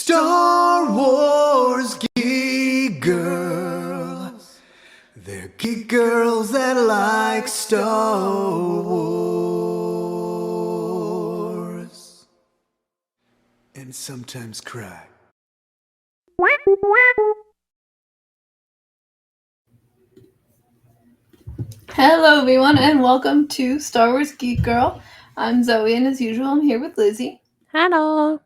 Star Wars Geek Girls. They're geek girls that like Star Wars. And sometimes cry. Hello everyone and welcome to Star Wars Geek Girl. I'm Zoe and as usual I'm here with Lizzy. Hello.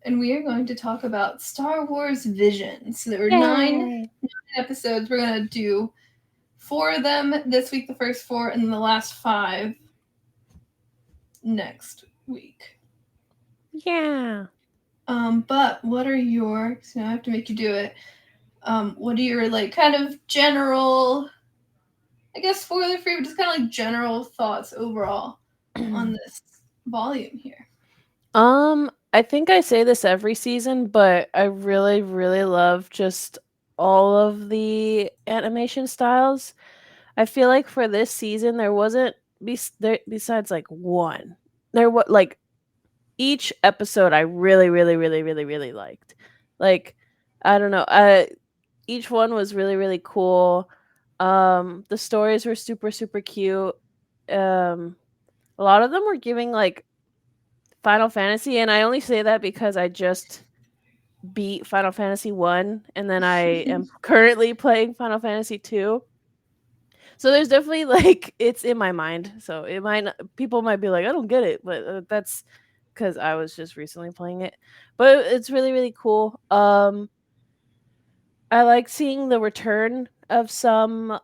And we are going to talk about Star Wars Visions. So there were Yay. nine episodes. We're going to do 4 of them this week, the first 4, and then the last 5 next week. Yeah. But what are your, so I have to make you do it. What are your kind of general, I guess spoiler free, but just kind of general thoughts overall on this volume here? I think I say this every season, but I really, really love just all of the animation styles. I feel like for this season there wasn't besides one. There was each episode I really, really, really, really, really liked. Like, I don't know. Each one was really, really cool. The stories were super, super cute. A lot of them were giving Final Fantasy, and I only say that because I just beat Final Fantasy 1 and then I am currently playing Final Fantasy 2. So there's definitely it's in my mind. So it might not, people might be like I don't get it, but that's cuz I was just recently playing it. But it's really, really cool. I like seeing the return of some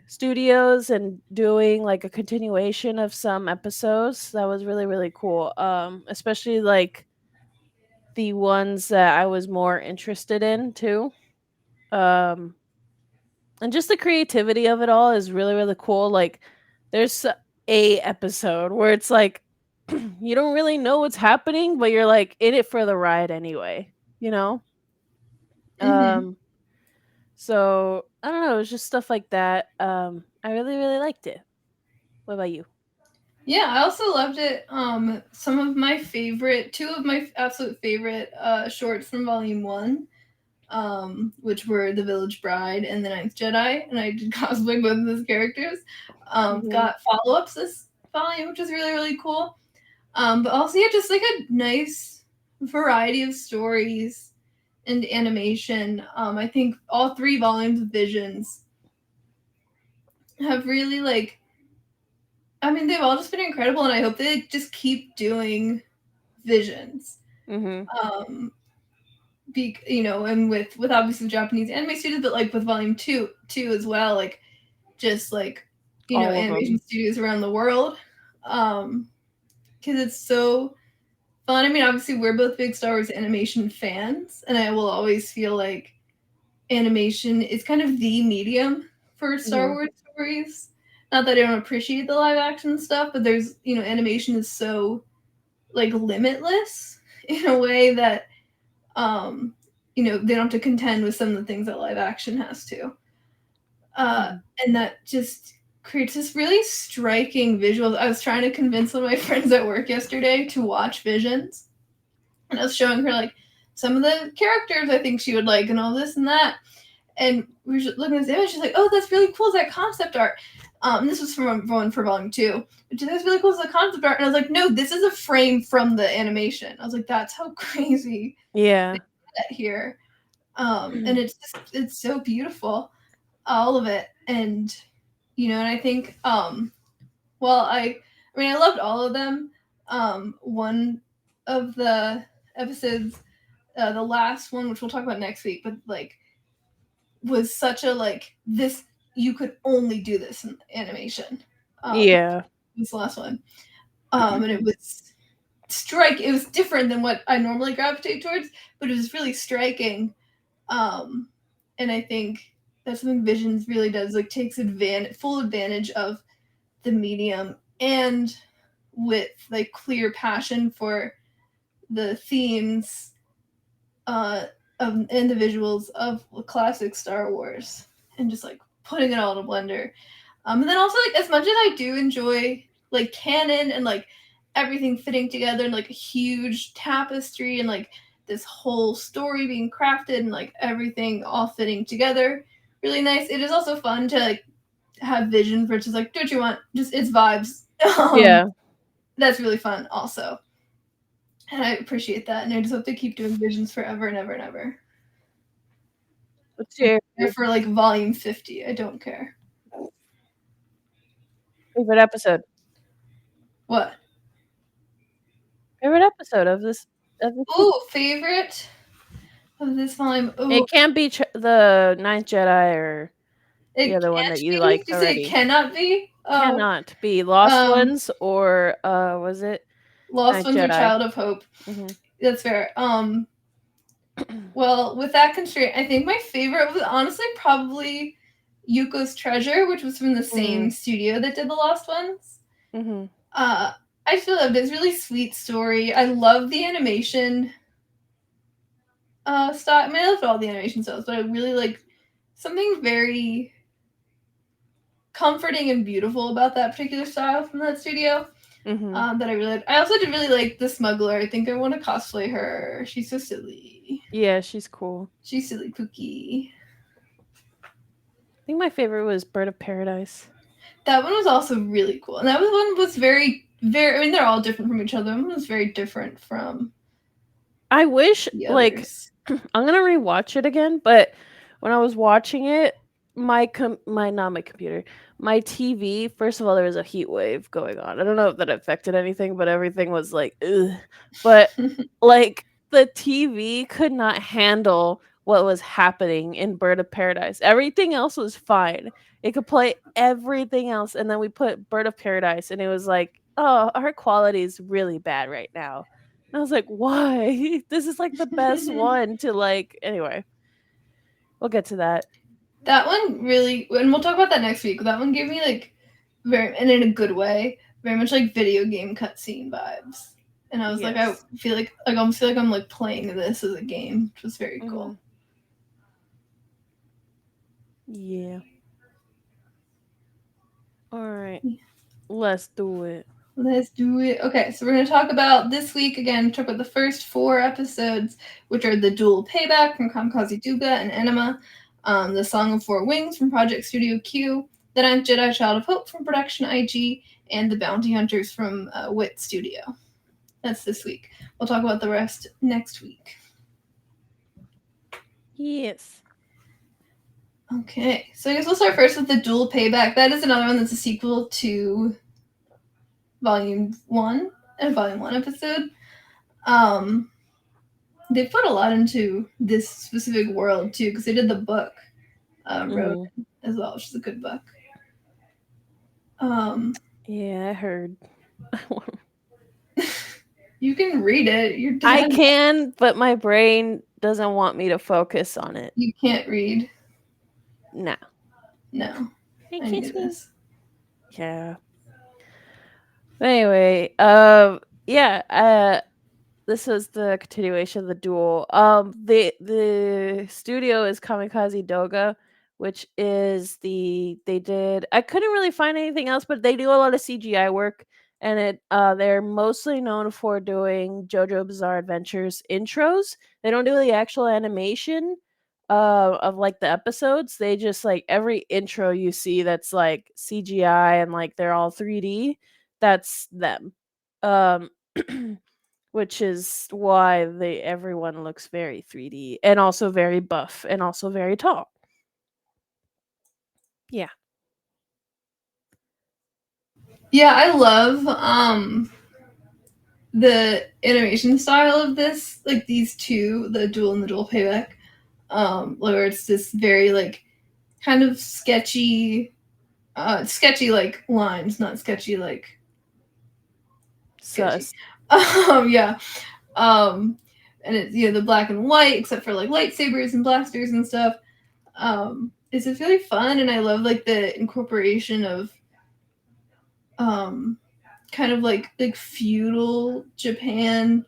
studios and doing a continuation of some episodes. That was really, really cool. Especially the ones that I was more interested in too. Um and just the creativity of it all is really, really cool. There's a episode where it's you don't really know what's happening, but you're in it for the ride anyway, you know? Mm-hmm. So I don't know, it's just stuff like that. I really, really liked it. What about you? Yeah, I also loved it. Some of my favorite, 2 of my absolute favorite shorts from Volume 1, which were The Village Bride and The Ninth Jedi, and I did cosplay both of those characters. Mhm. Got follow-ups this volume, which is really, really cool. But also, yeah, just a nice variety of stories and animation. I think all 3 volumes of Visions have really, I mean, they've all just been incredible, and I hope they just keep doing Visions. Mhm. Um, and with obviously Japanese anime studios, but with Volume two as well, just All of animation them. studios around the world, because it's so fun. I mean, obviously we're both big Star Wars animation fans, and I will always feel like animation is kind of the medium for Star Mhm. Wars stories. Not that I don't appreciate the live action stuff, but there's animation is so limitless in a way that um, they don't have to contend with some of the things that live action has to. Uh, Mhm. and that just creates this really striking visual. I was trying to convince one of my friends at work yesterday to watch Visions, and I was showing her some of the characters I think she would like and all this and that. And we were just looking at this image. She's like, "Oh, that's really cool. Is that concept art?" This was from one for volume 2. Which is really cool. Is the concept art? And I was like, "No, this is a frame from the animation." I was like, "That's how crazy Yeah. that here." And it's so beautiful, all of it. And and I think well, I mean I loved all of them. One of the episodes, the last one, which we'll talk about next week, but was such a this, you could only do this in animation. Yeah. This last one, and it was it was different than what I normally gravitate towards, but it was really striking. Um, and I think that's something Visions really does, takes full advantage of the medium, and with clear passion for the themes uh, and the visuals of classic Star Wars, and just putting it all in a blender. And then also as much as I do enjoy canon and everything fitting together in like a huge tapestry and like this whole story being crafted and like everything all fitting together. Really nice. It is also fun to like have vision for just like do what you want, just it's vibes. Yeah. That's really fun also. And I appreciate that. And I just hope they keep doing visions forever and ever and ever. What's your Or for like volume 50. I don't care. favorite episode? What? Favorite episode of this season? Ooh, favorite of this volume. Ooh, It can't be the Ninth Jedi or it the other one can't that you be. liked Did you say it already. cannot be? Oh, Cannot be Lost um, Ones or was it Lost Ninth Ones or Jedi? Child of Hope. Mm-hmm. That's fair. Well, with that constraint, I think my favorite was honestly probably Yuko's Treasure, which was from the same studio that did the Lost Ones. Mm-hmm. I feel that it's a really sweet story. I love the animation style. I mean, I love all the animation styles, but I really like something very comforting and beautiful about that particular style from that studio. Mm-hmm. That I really. I also did really like the Smuggler. I think I want to cosplay her. She's so silly. Yeah, she's cool. She's silly cookie. I think my favorite was Bird of Paradise. That one was also really cool, and that one was very. I mean, they're all different from each other. One was very different from I wish the like others. I'm gonna rewatch it again, but when I was watching it, my not my computer, my TV. First of all, there was a heat wave going on. I don't know if that affected anything, but everything was like, ugh. But like the TV could not handle what was happening in Bird of Paradise. Everything else was fine. It could play everything else, and then we put Bird of Paradise, and it was like, oh, our quality is really bad right now. And I was like, why? This is like the best one to like. Anyway, we'll get to that. That one really, and we'll talk about that next week. That one gave me like very, and in a good way, very much like video game cutscene vibes. And I was like, I Yes. feel like I almost feel like I'm like playing this as a game, which was very cool. Yeah. All right. Let's do it. Let's do it. Okay, so we're going to talk about this week again, talk about the first 4 episodes, which are The Dual Payback from Kamikaze Duga and Enema, The Song of Four Wings from Project Studio Q, The Ninth Jedi Child of Hope from Production IG, and The Bounty Hunters from Wit Studio. That's this week. We'll talk about the rest next week. Yes. Okay, so I guess we'll start first with The Dual Payback. That is another one that's a sequel to Volume 1, and Volume 1 episode. They put a lot into this specific world too, because they did the book Road as well, which is a good book. Yeah, I heard. You can read it. You're dead. I can, but my brain doesn't want me to focus on it. You can't read. No. No. I I knew this. Yeah. Anyway, this is the continuation of the duel. The studio is Kamikaze Doga, which is they did. I couldn't really find anything else, but they do a lot of CGI work, and they're mostly known for doing JoJo Bizarre Adventures intros. They don't do the actual animation of like the episodes. They just like every intro you see that's like CGI and like they're all 3D. That's them. Um which is why everyone looks very 3D and also very buff and also very tall. Yeah. Yeah, I love the animation style of this, like these two, the duel and the dual payback. Where it's this very like kind of sketchy like lines, not sketchy like sketchy. Sus. Yeah. And it's the black and white, except for like lightsabers and blasters and stuff. It's just really fun, and I love like the incorporation of kind of like feudal Japan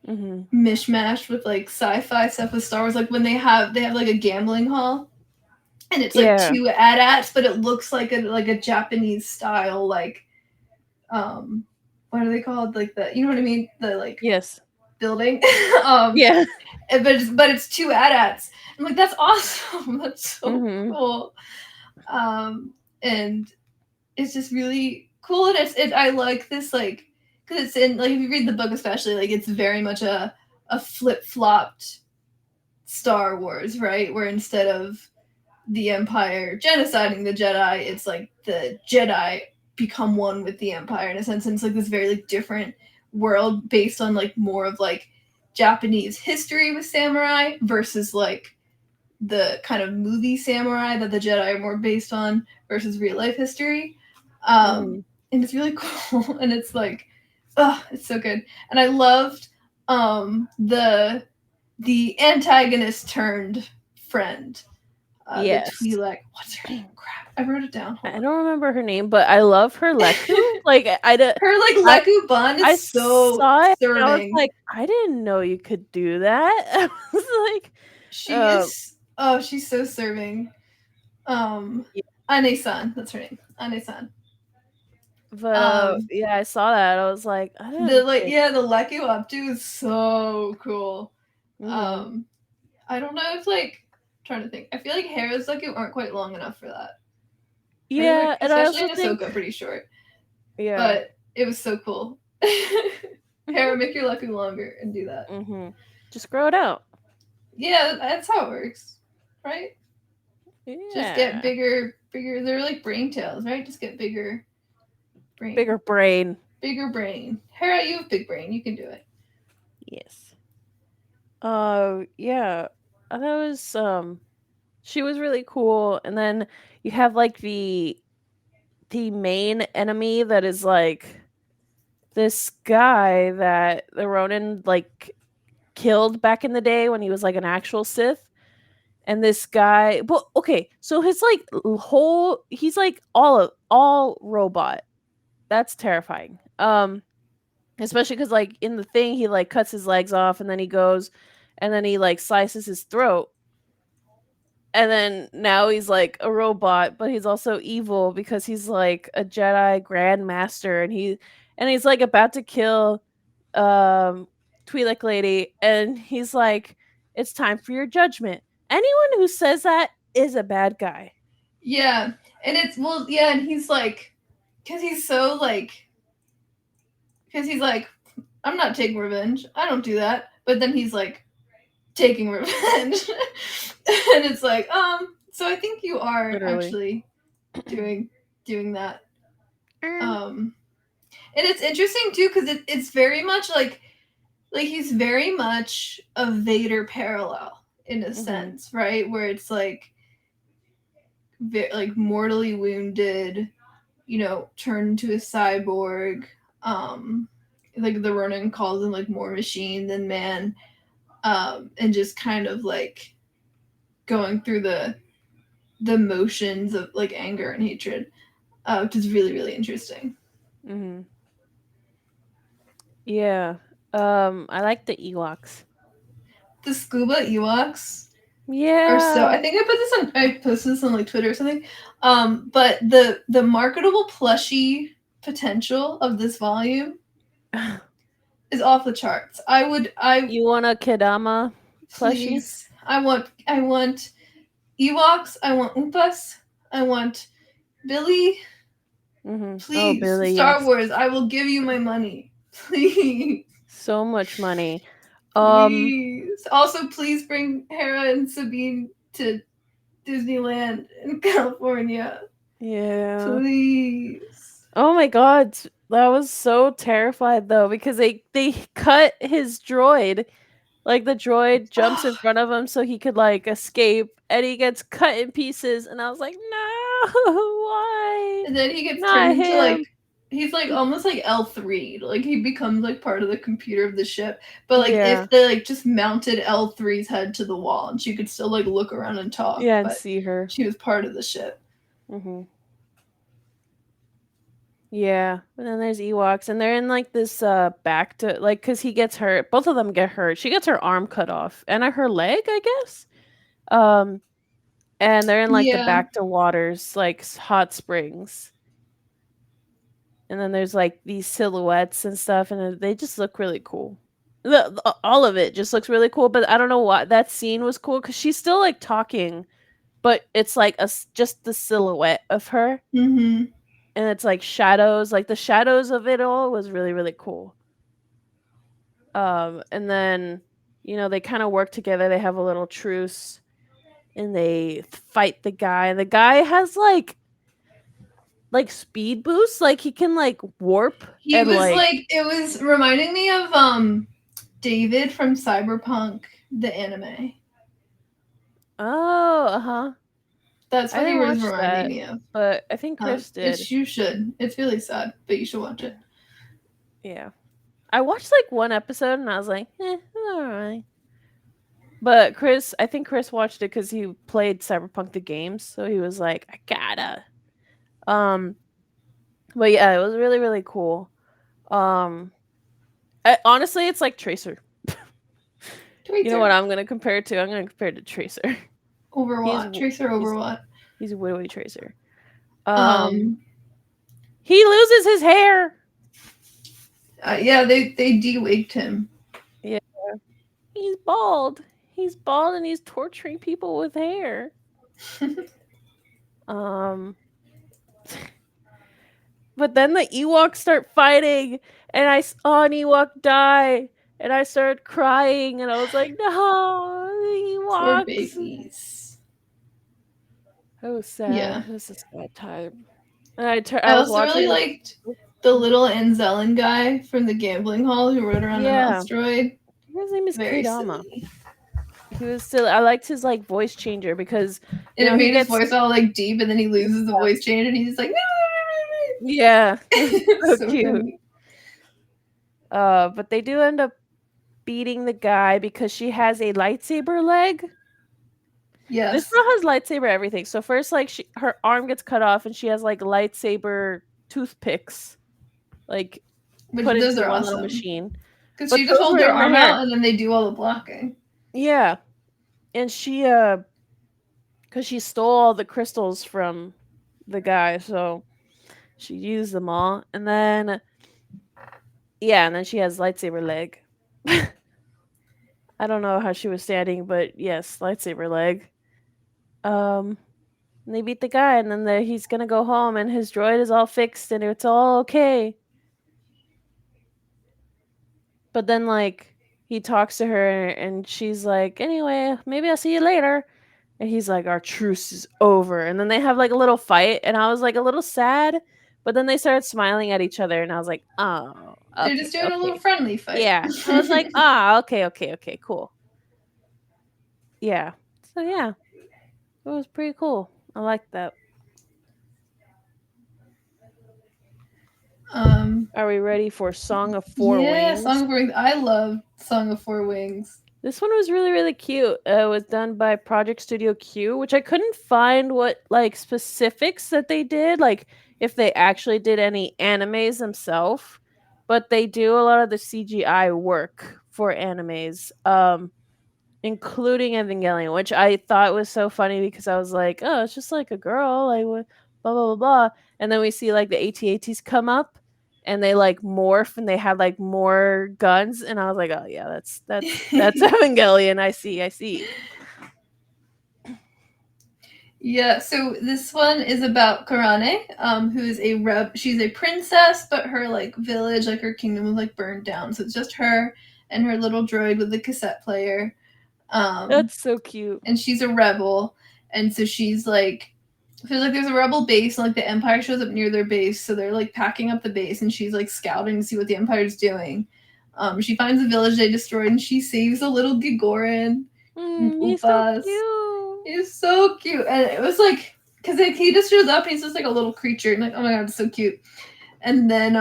mishmash with like sci-fi stuff with Star Wars. Like when they have like a gambling hall, and it's like 2 AT-ATs, but it looks like a Japanese style like what are they called? Like the, you know what I mean? The like Yes. building. Yeah. But it's two AT-ATs. I'm like, that's awesome. That's so Mhm. cool. And it's just really cool, and I like this, like, because it's in, like, if you read the book especially, like, it's very much a flip-flopped Star Wars, right? Where instead of the Empire genociding the Jedi, it's like the Jedi become one with the Empire in a sense, and it's like this very like different world based on like more of like Japanese history with samurai versus like the kind of movie samurai that the Jedi are more based on versus real life history. Mhm. And it's really cool, and it's like, oh, it's so good. And I loved the antagonist turned friend, the Yes. Twi'lek. What's her name? Crap, I wrote it down. Hold I on. don't remember her name, but I love her Leku. Like Her like I Leku Bun I is so saw it and I was serving. like, I didn't know you could do that. I was like, She is, oh, she's so serving. yeah. Ane-san, that's her name. Ane-san. But Um, yeah, I saw that. I was like, I the didn't like think. yeah, the Leku Updo is so cool. Mhm. Um, I don't know if like I'm trying to think. I feel like Hera's Leku aren't quite long enough for that. Hers Yeah, like and I especially also in think Ahsoka pretty short. yeah. But it was so cool. Hera, make your Leku longer and do that. Mhm. Just grow it out. Yeah, that's how it works, right? Just get Yeah. bigger. They're like brain tails, right? Just get bigger brain, Bigger brain. bigger brain. Hera, you have big brain. You can do it. Yes. Yeah. That was she was really cool. And then you have like the main enemy that is like this guy that the Ronin like killed back in the day when he was like an actual Sith. And this guy, well, okay, so his like whole he's like all robot. That's terrifying. Especially because like in the thing he like cuts his legs off and then he goes and then he like slices his throat and then now he's like a robot, but he's also evil because he's like a Jedi Grandmaster, and he's like about to kill Twi'lek lady, and he's like, "It's time for your judgment." Anyone who says that is a bad guy. Yeah, and it's well, yeah, and he's like, because he's so like, because he's like, I'm not taking revenge. I don't do that. But then he's like taking revenge, and it's like, so I think you are Literally. actually doing that. Um, and it's interesting too because it's very much like he's very much a Vader parallel in a Mhm. sense, right? Where it's like mortally wounded, turned into a cyborg. Um, like the Ronin calls him like more machine than man, and just kind of like going through the motions of like anger and hatred, which is really really interesting. Mhm. Yeah. I like the Ewoks. The scuba Ewoks are so. Yeah. I think I posted this on like Twitter or something. But the marketable plushie potential of this volume is off the charts. I You want a Kedama plushie? please. I want Ewoks. I want Oompas. I want Billy. Mhm. Oh, Please, Billy, Star yes. Wars. I will give you my money. Please, So much money. Um, please. Also, please bring Hera and Sabine to Disneyland in California. yeah. Please. Oh my god, that was so terrified though because they cut his droid. Like the droid jumps in front of him so he could like escape and he gets cut in pieces and I was like, "No, why? And then he gets turned Not into like him." he's like almost like L3. Like he becomes like part of the computer of the ship. But like Yeah. if they like just mounted L3's head to the wall and she could still like look around and talk, Yeah, and but see her. she was part of the ship. Mhm. Yeah, and then there's Ewoks, and they're in like this back to like because he gets hurt. Both of them get hurt. She gets her arm cut off and her leg, I guess. Um, and they're in like the Yeah. back to waters, like hot springs, and then there's like these silhouettes and stuff, and they just look really cool. All of it just looks really cool, but I don't know why that scene was cool because she's still like talking, but it's like just the silhouette of her, Mm-hmm. and it's like shadows, like the shadows of it all was really really cool. And then they kind of work together. They have a little truce, and they fight the guy. The guy has like speed boosts, like he can like warp He and was like like, it was reminding me of David from Cyberpunk, the anime. oh uh-huh. That's I what he didn't was watch reminding that, me of. but I think Chris did. You should. It's really sad, but you should watch it. Yeah. I watched like one episode and I was like, all right. But I think Chris watched it because he played Cyberpunk the games, so he was like, I gotta. Um, but yeah, it was really really cool. Honestly, it's like Tracer. You know what I'm gonna compare it to? I'm gonna compare it to Tracer. Overwatch. Tracer He's Overwatch. he's Widowy Tracer. Um, He loses his hair. yeah, they de-wigged him. Yeah, he's bald. He's bald and he's torturing people with hair. Um, but then the Ewoks start fighting, and I saw an Ewok die, and I started crying, and I was like, no, the Poor Ewoks. babies. It was sad. Yeah. It was a sad time. And I was also watching. really liked the little Anzellan guy from the gambling hall who rode around on an asteroid. His name is Very Kodama. silly. He was still. I liked his like voice changer because And it he made his gets voice all like deep, and then he loses the voice changer, and he's like, no. yeah, so cute. Funny. But they do end up beating the guy because she has a lightsaber leg. Yes. This girl has lightsaber everything. So first, like her arm gets cut off, and she has like lightsaber toothpicks, like put into one awesome. little machine. Because she just holds her arm out, and then they do all the blocking. Yeah, and she because she stole all the crystals from the guy, so she used them all, and then she has lightsaber leg. I don't know how she was standing, but yes, lightsaber leg. And they beat the guy, and then he's gonna go home, and his droid is all fixed, and it's all okay. But then, like, he talks to her, and she's like, "Anyway, maybe I'll see you later." And he's like, "Our truce is over." And then they have like a little fight, and I was like a little sad. But then they started smiling at each other, and I was like, "Oh, okay, they're just doing a little friendly fight." Yeah, I was like, okay, cool." Yeah, so yeah, it was pretty cool. I liked that. Are we ready for Song of Four Wings? Yeah, Song of Four Wings. I love Song of Four Wings. This one was really, really cute. It was done by Project Studio Q, which I couldn't find what like specifics that they did, like if they actually did any animes themselves, but they do a lot of the CGI work for animes, including Evangelion, which I thought was so funny because I was like, oh, it's just like a girl, like blah blah blah blah, and then we see like the AT-ATs come up, and they like morph, and they have like more guns, and I was like, oh yeah, that's Evangelion. I see. Yeah, so this one is about Karane, who is she's a princess, but her like village, like her kingdom was like burned down. So it's just her and her little droid with the cassette player. That's so cute. And she's a rebel, and so she's like, feels like there's a rebel base, and like the Empire shows up near their base, so they're like packing up the base, and she's like scouting to see what the Empire's doing. She finds a village they destroyed, and she saves a little Gigoran. He's so cute. He's so cute, and it was like, because he just shows up, and he's just like a little creature, and like, oh my god, it's so cute. And then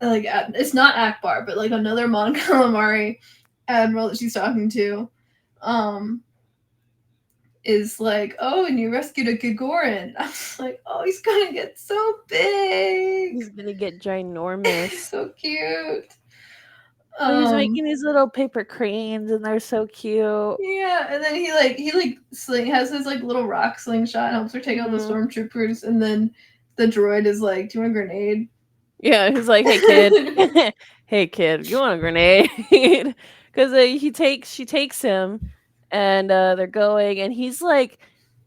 it's not Akbar, but like another Mon Calamari admiral that she's talking to, is like, oh, and you rescued a Gigoran. I was like, oh, he's gonna get so big. He's gonna get ginormous. So cute. He's making these little paper cranes, and they're so cute. Yeah, and then he has his like little rock slingshot and helps her take out the stormtroopers, and then the droid is like, do you want a grenade? Yeah, he's like, "Hey kid, hey kid, you want a grenade?" Because she takes him, and they're going, and he's like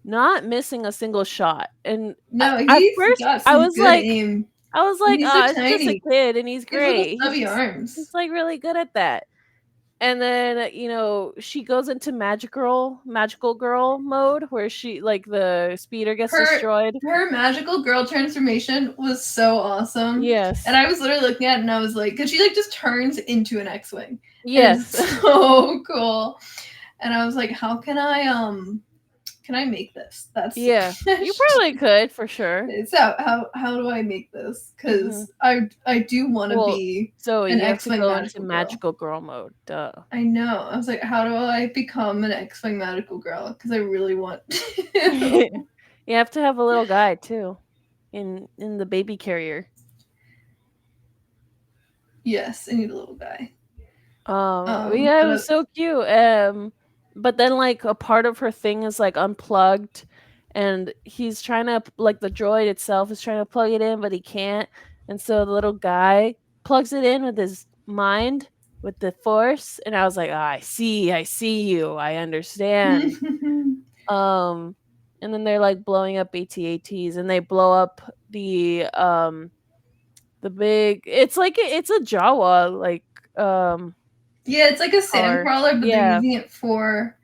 not missing a single shot. And No, at he's first, got some good aim. And he's so "Ah, it's just a tiny. kid, and he's He has little great. stubby arms. He's like really good at that." And then, she goes into magical girl mode where she like the speeder gets Her destroyed. her magical girl transformation was so awesome. Yes. And I was literally looking at it and I was like, because she like just turns into an X-Wing. And Yes. it's so cool. And I was like, how can I make this? That's Yeah. You probably could for sure. so how do I make this? Because I do want to Well, be Zoe, an you have to X-Wing go into magical girl. magical girl mode. Duh. I know. I was like, how do I become an X-Wing magical girl? Because I really want to. You have to have a little guy too, in the baby carrier. Yes, I need a little guy. Yeah, it was so cute. But then like a part of her thing is like unplugged, and he's trying to like the droid itself is trying to plug it in, but he can't. And so the little guy plugs it in with his mind, with the force, and I was like, I see you, I understand. And then they're like blowing up AT-ATs, and they blow up the big, it's a Jawa like Yeah, it's like a or sandcrawler, but they're yeah, using it for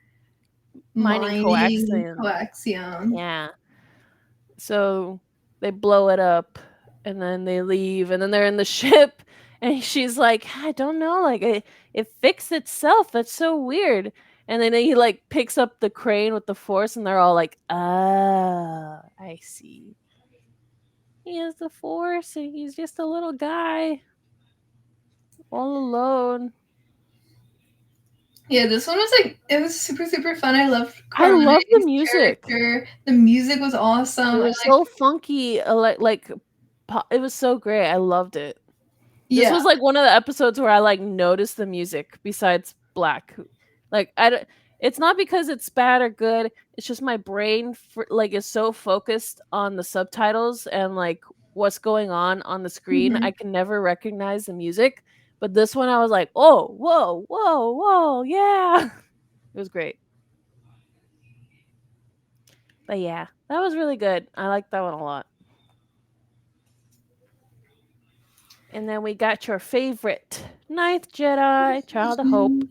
mining mining coaxium. coaxium. Yeah. So they blow it up, and then they leave, and then they're in the ship, and she's like, I don't know, like it fixed itself. That's so weird. And then he like picks up the crane with the force, and they're all like, ah, I see. He has the force, and he's just a little guy all alone. Yeah, this one was like it was super super fun. I loved I love the Carmene's music. character. The music was awesome. It was so funky, it was so great. I loved it. This Yeah. was like one of the episodes where I like noticed the music besides Black. Like it's not because it's bad or good. It's just my brain is so focused on the subtitles and like what's going on the screen. I can never recognize the music. But this one I was like, "Oh, whoa, whoa, whoa, yeah." It was great. But yeah, that was really good. I liked that one a lot. And then we got your favorite Ninth Jedi, Child of Hope.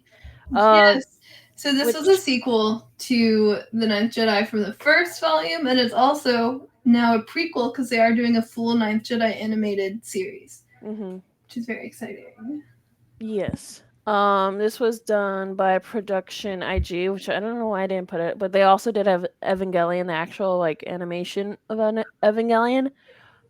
Yes. So this was a Which sequel to The Ninth Jedi from the first volume, and it's also now a prequel because they are doing a full Ninth Jedi animated series, which is very exciting. Yes. This was done by Production IG, which I don't know why I didn't put it, but they also did have Evangelion, the actual like animation of Evangelion.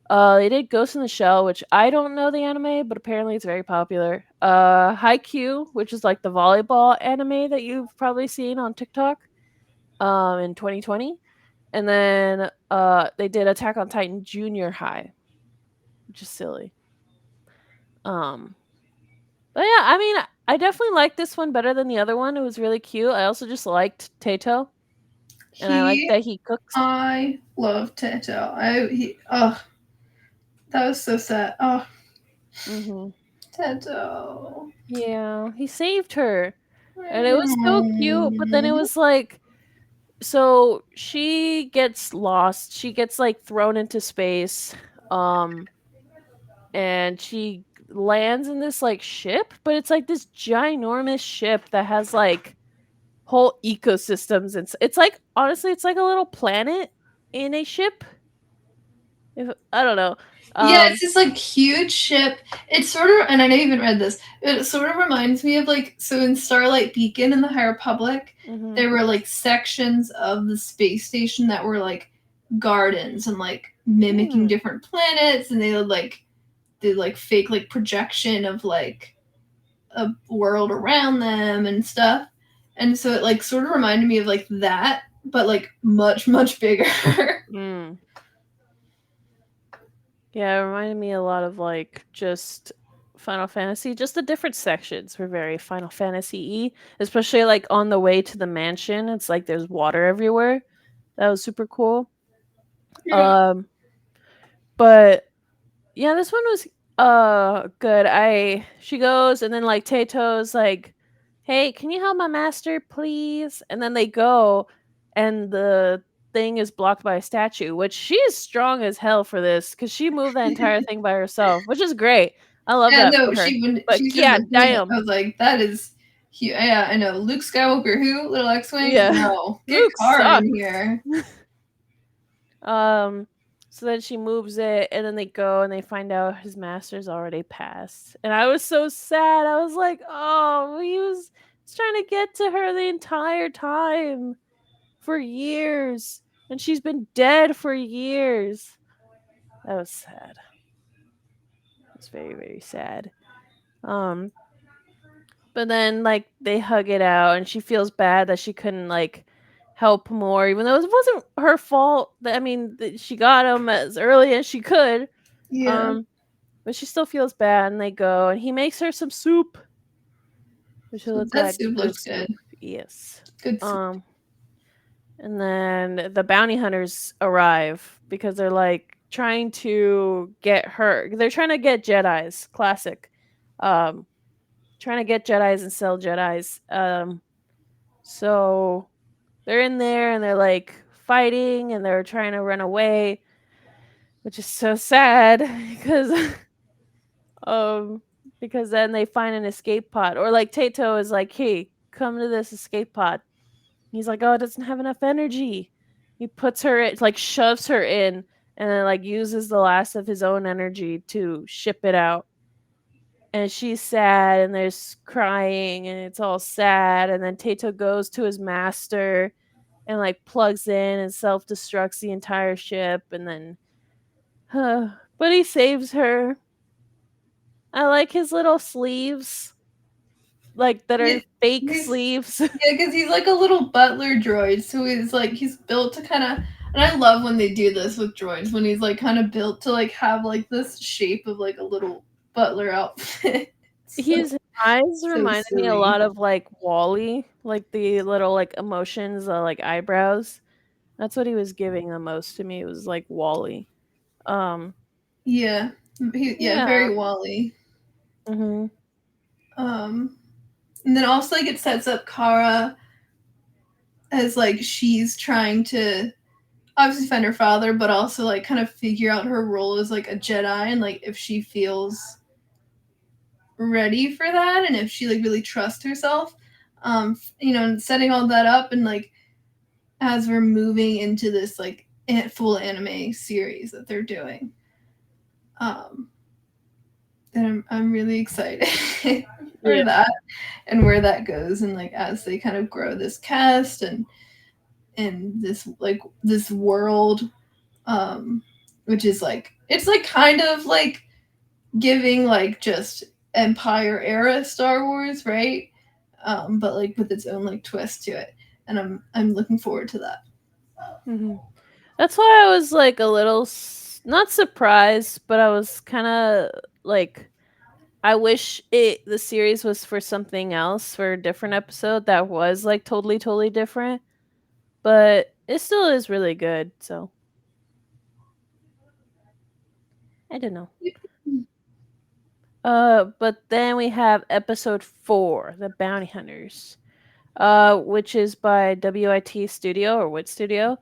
They did Ghost in the Shell, which I don't know the anime, but apparently it's very popular. Haikyuu, which is like the volleyball anime that you've probably seen on TikTok, in 2020. And then they did Attack on Titan Junior High, which is silly. But yeah, I mean, I definitely liked this one better than the other one. It was really cute. I also just liked Tato, and I like that he cooks. I love Tato. That was so sad. Oh, Tato. Yeah, he saved her, and it was so cute. But then it was like, so she gets lost. She gets like thrown into space, and she lands in this like ship, but it's like this ginormous ship that has like whole ecosystems, and it's like, honestly, it's like a little planet in a ship. If I don't know. Yeah, it's this like huge ship. It's sort of, and I know you haven't read this. It sort of reminds me of like, so in Starlight Beacon in the High Republic, there were like sections of the space station that were like gardens and like mimicking different planets, and they would like did like fake like projection of like a world around them and stuff. And so it like sort of reminded me of like that, but like much much bigger. Yeah, it reminded me a lot of like just Final Fantasy. Just the different sections were very Final Fantasy-y, especially like on the way to the mansion. It's like there's water everywhere. That was super cool. Yeah. But yeah, this one was Good. She goes and then like Tato's like, "Hey, can you help my master, please?" And then they go and the thing is blocked by a statue, which she is strong as hell for this cuz she moved that entire thing by herself, which is great. I love Yeah, that no, for her. when But she yeah, started looking at it, damn. I was like, that is yeah, I know. Luke Skywalker who? Little X-Wing? Yeah. No. Get Luke Cara sucks. in here. Um, so then she moves it, and then they go and they find out his master's already passed. And I was so sad. I was like, oh, he's trying to get to her the entire time for years, and she's been dead for years. That was sad. It was very, very sad. Um, but then like they hug it out, and she feels bad that she couldn't like help more, even though it wasn't her fault. I mean, she got him as early as she could. Yeah. Um, but she still feels bad, and they go, and he makes her some soup, which will look That like soup good looks soup. good. Yes. Good soup. And then the bounty hunters arrive because they're like trying to get her. They're trying to get Jedi's. Classic. Um, trying to get Jedi's and sell Jedi's. So they're in there and they're like fighting and they're trying to run away, which is so sad because Um, because then they find an escape pod, or like Tato is like, "Hey, come to this escape pod." He's like, "Oh, it doesn't have enough energy." He puts her, like, shoves her in, and then like uses the last of his own energy to ship it out. And she's sad, and there's crying, and it's all sad. And then Tato goes to his master, and like plugs in and self destructs the entire ship, and then, but he saves her. I like his little sleeves like that Yeah, are fake he's sleeves. yeah, because he's like a little butler droid, so he's built to kind of. And I love when they do this with droids when he's like kind of built to like have like this shape of like a little butler outfit. so, His eyes so reminded me a silly. lot of like Wally, like the little like emotions, like eyebrows. That's what he was giving the most to me. It was like Wally. Um, Yeah, yeah, yeah. very Wally. Hmm. Um, and then also like it sets up Kara as like she's trying to obviously find her father, but also like kind of figure out her role as like a Jedi and like if she feels ready for that and if she like really trusts herself. And setting all that up and like as we're moving into this like full anime series that they're doing. Um, and I'm really excited for Yeah. that and where that goes and like as they kind of grow this cast and this world which is like it's like kind of like giving like just Empire era Star Wars, right? But like with its own like twist to it, and I'm looking forward to that. Hmm. That's why I was like a little not surprised, but I was kind of like, I wish the series was for something else, for a different episode that was like totally totally different. But it still is really good. So I don't know. But then we have episode 4, The Bounty Hunters, which is by WIT Studio or WIT Studio,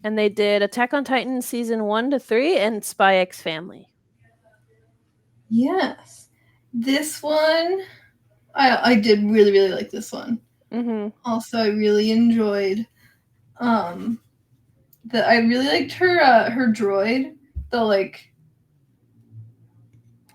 and they did Attack on Titan season 1 to 3 and Spy X Family. Yes, this one I did really really like this one. Mm-hmm. Also, I really enjoyed that I really liked her droid. The like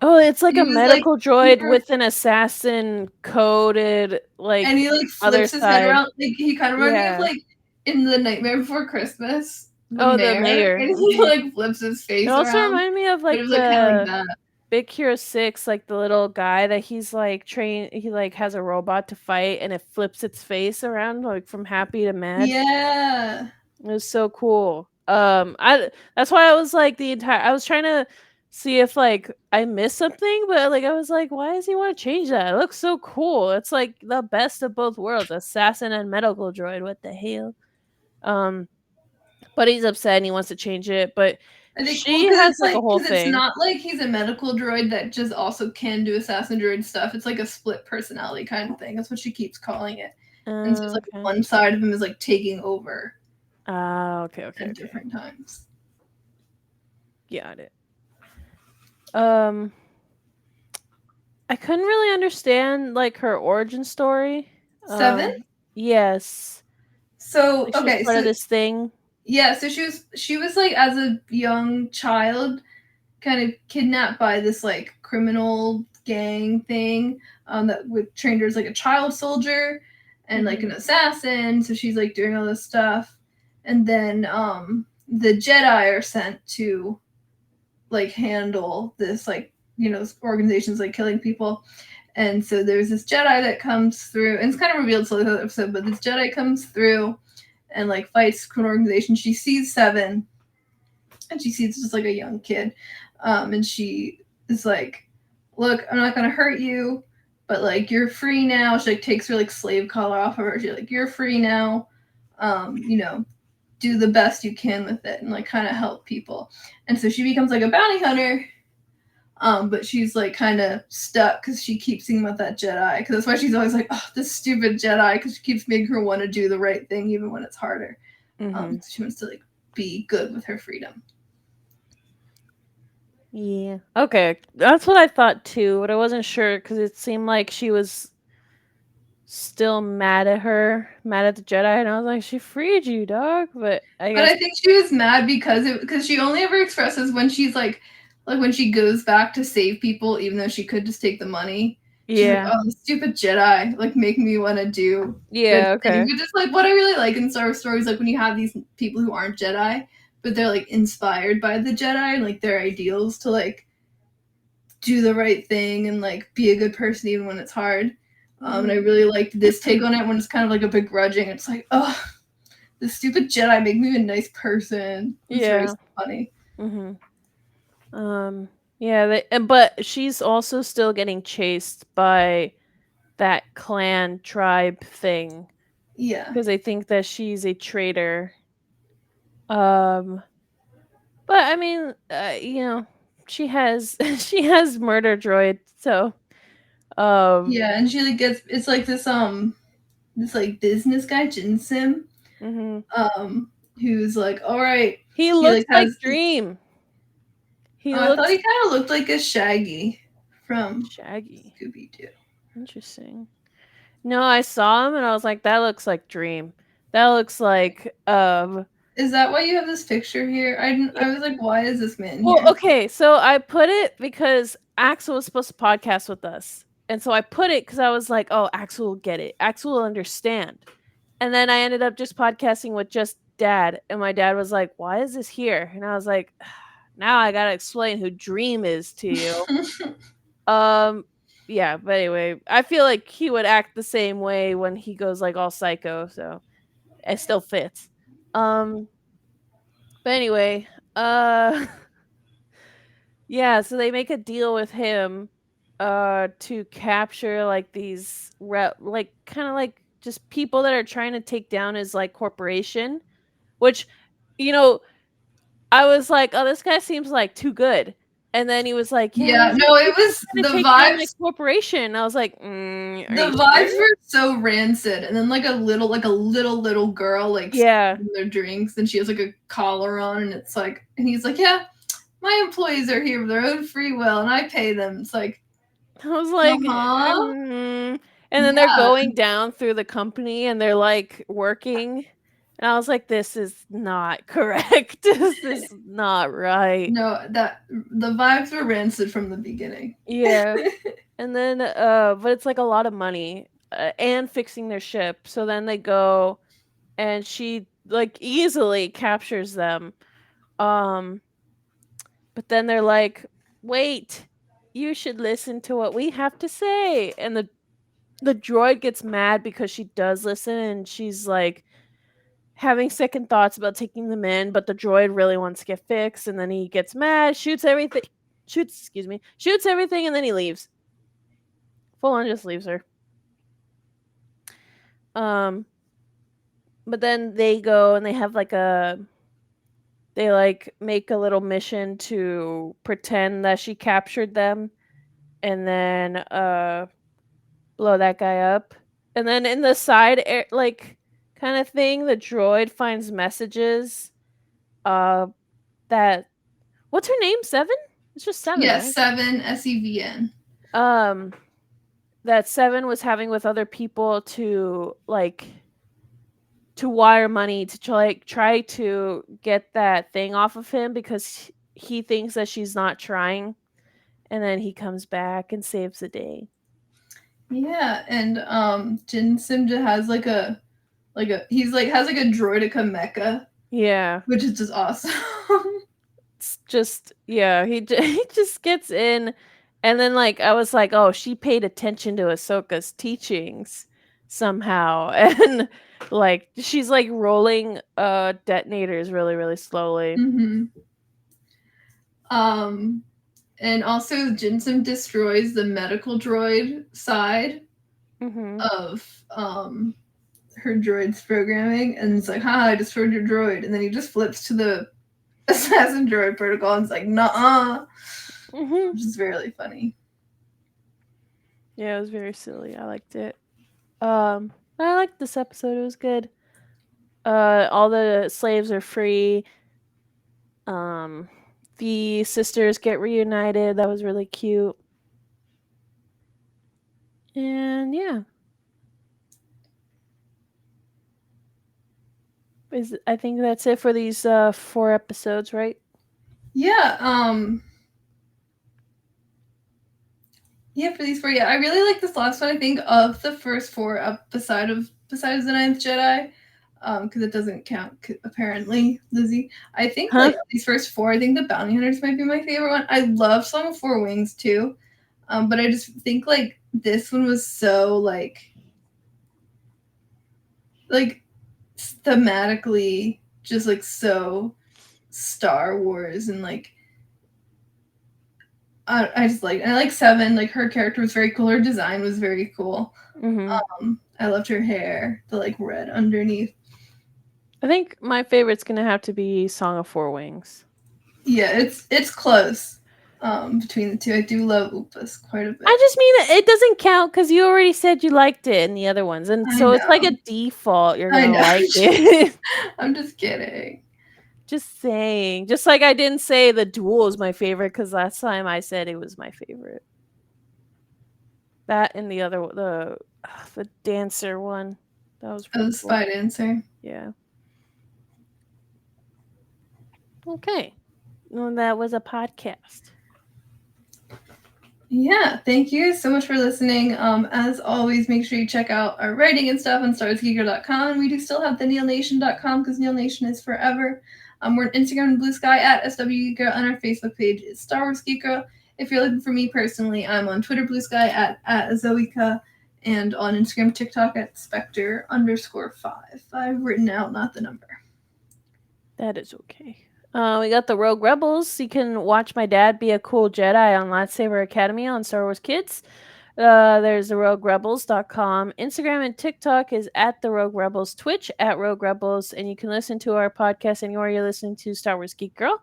Oh, it's like he a was like medical droid with an assassin coded and like he like other flips his head side. around. Like he kind of reminded me of Yeah. like in the Nightmare Before Christmas, the Oh, the mayor, mayor. and he Hmm. like flips his It face also around. reminded me of But it like was like kind of like the that. Big Hero 6, like the little guy that he's like trained, he like has a robot to fight and it flips its face around like from happy to mad. Yeah. It was so cool. I That's why I was like I was trying to see if like I missed something, but like I was like, why does he want to change that? It looks so cool. It's like the best of both worlds, assassin and medical droid. What the hell? Um, but he's upset and he wants to change it. But I think She has, like, a whole because it's thing. not like he's a medical droid that just also can do assassin droid stuff. It's like a split personality kind of thing. That's what she keeps calling it. And so it's like Okay. one side of him is like taking over Okay, okay, at okay. different times. Got it. I couldn't really understand, like, her origin story. 7? Yes. So Like, she was okay, part of so this thing. yeah, so she was like as a young child kind of kidnapped by this like criminal gang thing that with trained her as like a child soldier and like an Mhm. assassin. So she's like doing all this stuff, and then the Jedi are sent to like handle this like this organization's like killing people. And so there's this Jedi that comes through, and it's kind of revealed slowly throughout the episode, but this Jedi comes through and like fights criminal organization. She sees Seven, and she sees just like a young kid, and she is like, "Look, I'm not gonna hurt you, but like you're free now." She like takes her like slave collar off of her. She's like, "You're free now. You know, do the best you can with it, and like kind of help people." And so she becomes like a bounty hunter. But she's like kind of stuck because she keeps thinking about that Jedi. Because that's why she's always like, "Oh, this stupid Jedi," because she keeps making her want to do the right thing even when it's harder. Mhm. So she wants to like be good with her freedom. Yeah. Okay. That's what I thought too, but I wasn't sure because it seemed like she was still mad at her, mad at the Jedi, and I was like, she freed you, dog. But I But guess I think she was mad because she only ever expresses when she's like when she goes back to save people, even though she could just take the money. She's like, yeah. "Oh, the stupid Jedi, like make me want to do good Yeah, things," okay. which is like what I really like in Star Wars stories, like when you have these people who aren't Jedi, but they're like inspired by the Jedi and like their ideals to like do the right thing and like be a good person even when it's hard. And I Mhm. really liked this take on it when it's kind of like a begrudging. It's like, oh, the stupid Jedi make me a nice person. It's very Yeah. funny. Mhm. Yeah, but she's also still getting chased by that clan tribe thing Yeah. because they think that she's a traitor. Um, but I mean, she has she has murder droid, so um, Yeah, and she like gets it's like this like business guy, Jin Sim, mhm. who's like, all right. He He looks like like has Dream. He I thought looks he kind of looked like a Shaggy from Shaggy. Scooby Doo. Interesting. No, I saw him and I was like, that looks like Dream. That looks like Is that why you have this picture here? yeah. I was like, why is this man Well, here? okay, so I put it because Axel was supposed to podcast with us. And so I put it because I was like, oh, Axel will get it. Axel will understand. And then I ended up just podcasting with just dad. And my dad was like, why is this here? And I was like, now I gotta explain who Dream is to you. Um, yeah, but anyway, I feel like he would act the same way when he goes like all psycho, so it still fits. Um, but anyway, uh yeah, so they make a deal with him to capture like these like kind of like just people that are trying to take down his like corporation, which you know, I was like, "Oh, this guy seems like too good." And then he was like, "Yeah, Yeah, no, it he's was trying to take down my corporation." I was like, "Are the you vibes sure?" were so rancid, and then like a little girl like Yeah. serving their drinks, and she has like a collar on, and it's like, and he's like, yeah, my employees are here of their own free will, and I pay them. It's like, I was like, uh-huh. and then they're Yeah, going down through the company and they're like working. And I was like, this is not correct. This is not right. no, that the vibes were rancid from the beginning. Yeah. And then but it's like a lot of money and fixing their ship. So then they go and she like easily captures them. Um but then they're like, "Wait. You should listen to what we have to say." And the droid gets mad because she does listen and she's like having second thoughts about taking them in, but the droid really wants to get fixed and then he gets mad, shoots everything and then he leaves. Full on just leaves her. Um but then they go and they have like they like make a little mission to pretend that she captured them and then blow that guy up. And then in the side like kind of thing, the droid finds messages uh that what's her name? 7? It's just 7, Yes, right? 7 SEVN. Um that 7 was having with other people to like to wire money to try to get that thing off of him because he thinks that she's not trying, and then he comes back and saves the day. Yeah, and Jin Simja has he's like has like a droideka mecha, Yeah. which is just awesome. It's just yeah, he just gets in, and then like I was like, "Oh, she paid attention to Ahsoka's teachings somehow." And like she's like rolling detonators really really slowly. hmm And also Jinsim destroys the medical droid side Mhm. of her droid's programming, and it's like, "Ha, I destroyed your droid," and then he just flips to the assassin droid protocol and it's like, "Nuh-uh," Mhm. which is really funny. Yeah, it was very silly. I liked it. I liked this episode. It was good. All the slaves are free. Um, the sisters get reunited. That was really cute. And yeah, I think that's it for these 4 episodes, right? Yeah, yeah, for these 4, yeah, I really like this last one. I think of the first 4 up besides the Ninth Jedi, because it doesn't count apparently, Lizzie. I think Huh? like these first 4, I think the Bounty Hunters might be my favorite one. I love Song of Four Wings too, but I just think like this one was so like thematically just like so Star Wars and like I just like, and I like 7. Like her character was very cool. Her design was very cool. Mhm. I loved her hair, the like red underneath. I think my favorite's gonna have to be Song of Four Wings. Yeah, it's close between the two. I do love Opus quite a bit. I just mean it doesn't count because you already said you liked it in the other ones, and I so it's like know. a default. You're I gonna know. like it. I'm just kidding. Just saying. Just like I didn't say the duel is my favorite because last time I said it was my favorite. That and the other the dancer one. That was Oh, real the cool. spy dancer. Yeah. Okay. Well, that was a podcast. Yeah, thank you so much for listening. As always, make sure you check out our writing and stuff on starsgeekgirl.com. We do still have the neilnation.com because Neil Nation is forever. We're on Instagram and Blue Sky at SWGeekGirl, and our Facebook page is Star Wars Geek Girl. If you're looking for me personally, I'm on Twitter, Blue Sky at Zoika, and on Instagram, TikTok at Spectre_5. I've written out, not the number. That is okay. We got the Rogue Rebels. You can watch my dad be a cool Jedi on Lightsaber Academy on Star Wars Kids. There's the roguerebels.com. Instagram and TikTok is at the Rogue Rebels. Twitch at Rogue Rebels. And you can listen to our podcast anywhere you're listening to Star Wars Geek Girl.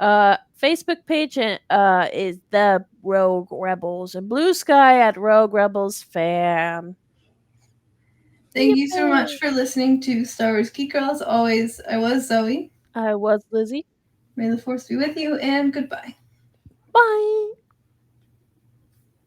Facebook page is the Rogue Rebels. And Blue Sky at Rogue Rebels Fam. Thank you so much for listening to Star Wars Geek Girl. As always, I was Zoe. I was Lizzy. May the Force be with you, and goodbye. Bye.